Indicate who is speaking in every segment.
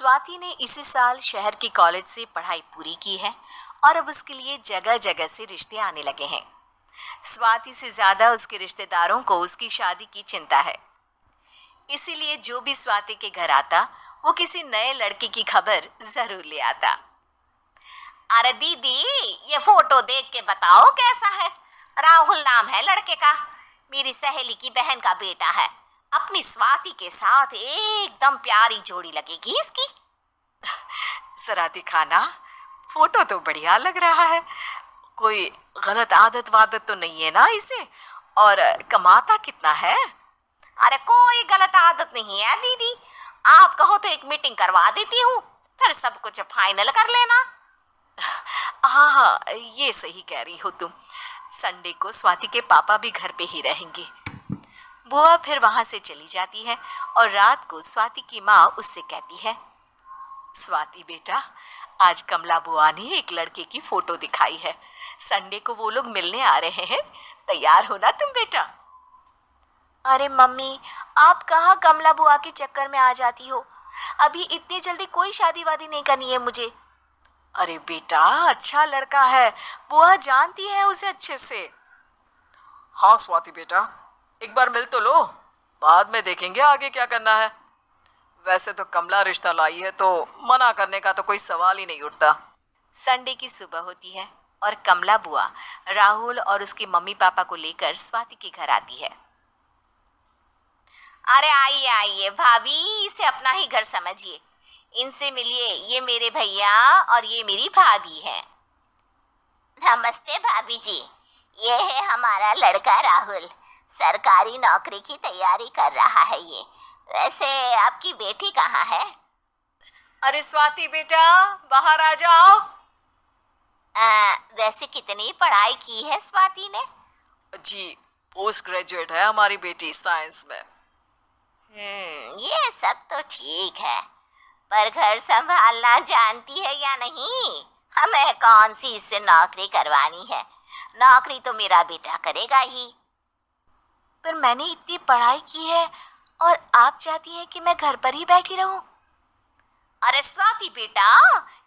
Speaker 1: स्वाति ने इसी साल शहर के कॉलेज से पढ़ाई पूरी की है और अब उसके लिए जगह जगह से रिश्ते आने लगे हैं। स्वाति से ज्यादा उसके रिश्तेदारों को उसकी शादी की चिंता है। इसीलिए जो भी स्वाति के घर आता वो किसी नए लड़के की खबर जरूर ले आता। अरे दीदी, ये फोटो देख के बताओ कैसा है। राहुल नाम है लड़के का, मेरी सहेली की बहन का बेटा है। अपनी स्वाति के साथ एकदम प्यारी जोड़ी लगेगी इसकी। जरा दिखाना, फोटो तो बढ़िया लग रहा है। कोई गलत आदत वादत तो नहीं है ना इसे? और कमाता कितना है? अरे कोई गलत आदत नहीं है दीदी, आप कहो तो एक मीटिंग करवा देती हूँ, फिर सब कुछ फाइनल कर लेना। हाँ हाँ, ये सही कह रही हो तुम। संडे को स्वाति के पापा भी घर पे ही रहेंगे। बुआ फिर वहां से चली जाती है और रात को स्वाति की माँ उससे कहती है, स्वाति बेटा, आज कमला बुआ ने एक लड़के की फोटो दिखाई है। संडे को वो लोग मिलने आ रहे हैं, तैयार हो ना तुम बेटा? अरे मम्मी, आप कहाँ कमला बुआ के चक्कर में आ जाती हो? अभी इतनी जल्दी कोई शादी वादी नहीं करनी है मुझे। अरे बेटा, अच्छा लड़का है, बुआ जानती है उसे अच्छे से। हाँ स्वाति बेटा, एक बार मिल तो लो, बाद में देखेंगे आगे क्या करना है। वैसे तो कमला रिश्ता लाई है तो मना करने का तो कोई सवाल ही नहीं उठता। संडे की सुबह होती है और कमला बुआ राहुल और उसके मम्मी पापा को लेकर स्वाति के घर आती है। अरे आइए आइए भाभी, इसे अपना ही घर समझिए। इनसे मिलिए, ये मेरे भैया और ये मेरी भाभी है। नमस्ते भाभी जी, ये है हमारा लड़का राहुल, सरकारी नौकरी की तैयारी कर रहा है ये। वैसे आपकी बेटी कहाँ है? अरे स्वाति बेटा, बाहर आ जाओ। वैसे कितनी पढ़ाई की है स्वाति ने? जी, पोस्ट ग्रेजुएट है हमारी बेटी साइंस में। ये सब तो ठीक है, पर घर संभालना जानती है या नहीं? हमें कौन सी इससे नौकरी करवानी है, नौकरी तो मेरा बेटा करेगा ही। पर मैंने इतनी पढ़ाई की है और आप चाहती हैं कि मैं घर पर ही बैठी रहूं? अरे स्वाति बेटा,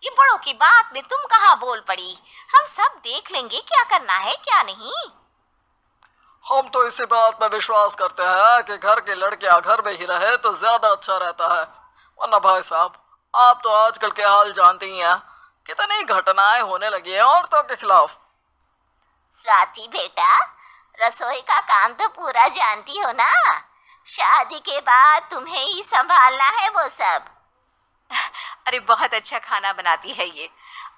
Speaker 1: ये बड़ों की बात में तुम कहाँ बोल पड़ी? हम सब देख लेंगे क्या करना है क्या नहीं।
Speaker 2: हम तो इसी बात में विश्वास करते हैं कि घर के लड़कियां घर में ही रहे तो ज्यादा अच्छा रहता है। वरना भाई साहब, आप तो आजकल के हाल जानते ही हैं, कितनी घटनाएं होने लगी हैं औरतों के खिलाफ।
Speaker 1: स्वाति बेटा, रसोई का काम तो पूरा जानती हो ना? शादी के बाद तुम्हें ही संभालना है वो सब। अरे बहुत अच्छा खाना बनाती है ये,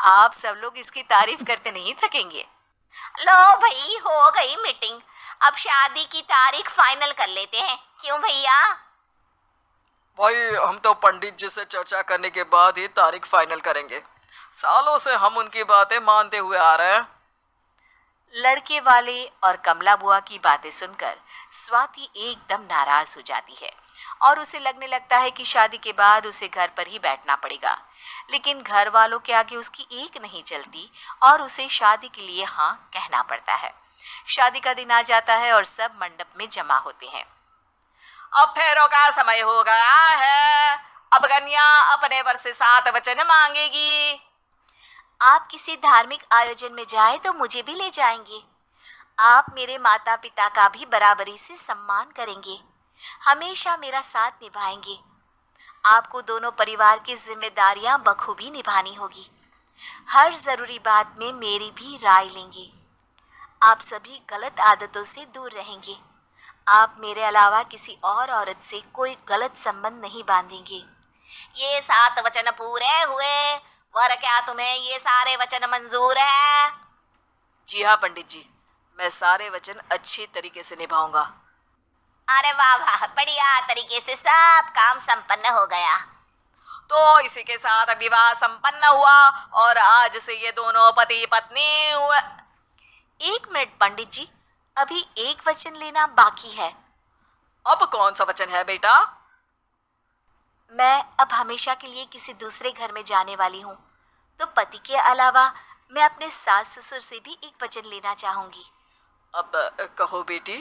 Speaker 1: आप सब लोग इसकी तारीफ करते नहीं थकेंगे। लो भाई, हो गई मीटिंग, अब शादी की तारीख फाइनल कर लेते हैं, क्यों भैया?
Speaker 2: भाई, हम तो पंडित जी से चर्चा करने के बाद ही तारीख फाइनल करेंगे। सालों से हम उनकी बातें मानते हुए आ रहे हैं।
Speaker 1: लड़के वाले और कमला बुआ की बातें सुनकर स्वाति एकदम नाराज हो जाती है और उसे लगने लगता है कि शादी के बाद उसे घर पर ही बैठना पड़ेगा। लेकिन घर वालों के आगे उसकी एक नहीं चलती और उसे शादी के लिए हाँ कहना पड़ता है। शादी का दिन आ जाता है और सब मंडप में जमा होते हैं। अब फेरों का समय हो गया है, अब कन्या अपने वर से 7 वचन मांगेगी। आप किसी धार्मिक आयोजन में जाए तो मुझे भी ले जाएंगे। आप मेरे माता पिता का भी बराबरी से सम्मान करेंगे, हमेशा मेरा साथ निभाएंगे। आपको दोनों परिवार की जिम्मेदारियां बखूबी निभानी होगी। हर जरूरी बात में मेरी भी राय लेंगे। आप सभी गलत आदतों से दूर रहेंगे। आप मेरे अलावा किसी और औरत से कोई गलत संबंध नहीं बांधेंगे। ये 7 वचन पूरे हुए, और क्या तुम्हें ये सारे वचन मंजूर है?
Speaker 2: जी हाँ पंडित जी, मैं सारे वचन अच्छी तरीके से निभाऊंगा।
Speaker 1: अरे वाह वाह, बढ़िया तरीके से सब काम संपन्न हो गया।
Speaker 2: तो इसी के साथ विवाह संपन्न हुआ और आज से ये दोनों पति पत्नी हुए।
Speaker 1: 1 मिनट पंडित जी, अभी एक वचन लेना बाकी है।
Speaker 2: अब कौन सा वचन है बेटा?
Speaker 1: मैं अब हमेशा के लिए किसी दूसरे घर में जाने वाली हूँ, तो पति के अलावा मैं अपने सास ससुर से भी एक वचन लेना चाहूंगी।
Speaker 2: अब कहो बेटी।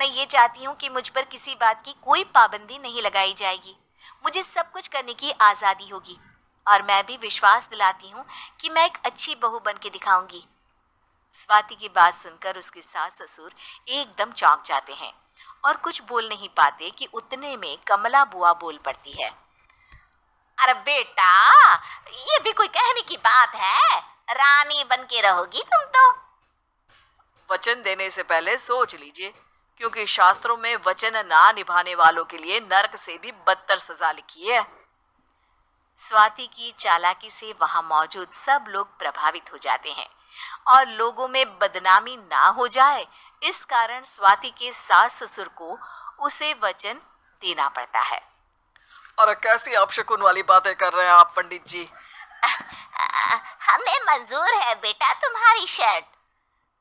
Speaker 1: मैं ये चाहती हूँ कि मुझ पर किसी बात की कोई पाबंदी नहीं लगाई जाएगी। मुझे सब कुछ करने की आज़ादी होगी और मैं भी विश्वास दिलाती हूँ कि मैं एक अच्छी बहू बन के दिखाऊंगी। स्वाति की बात सुनकर उसके सास ससुर एकदम चौंक जाते हैं और कुछ बोल नहीं पाते कि उतने में कमला बुआ बोल पड़ती है। अरे बेटा, ये भी कोई कहने की बात है? रानी बन के रहोगी तुम तो।
Speaker 2: वचन देने से पहले सोच लीजिए, क्योंकि शास्त्रों में वचन ना निभाने वालों के लिए नरक से भी बदतर सजा लिखी है।
Speaker 1: स्वाति की चालाकी से वहां मौजूद सब लोग प्रभावित हो जाते हैं और लोगों में बदनामी ना हो जाए, इस कारण स्वाति के सास ससुर को उसे वचन देना पड़ता है।
Speaker 2: अरे कैसी अपशकुन वाली बातें कर रहे हैं आप पंडित जी?
Speaker 1: हमें मंजूर है बेटा तुम्हारी शर्त।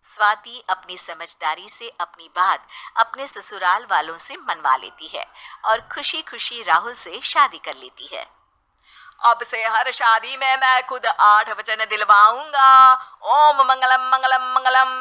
Speaker 1: स्वाति अपनी समझदारी से अपनी बात अपने ससुराल वालों से मनवा लेती है और खुशी खुशी राहुल से शादी कर लेती है।
Speaker 2: अब से हर शादी में मैं खुद 8 वचन दिलवाऊंगा। ओम मंगलम मंगलम मंगलम।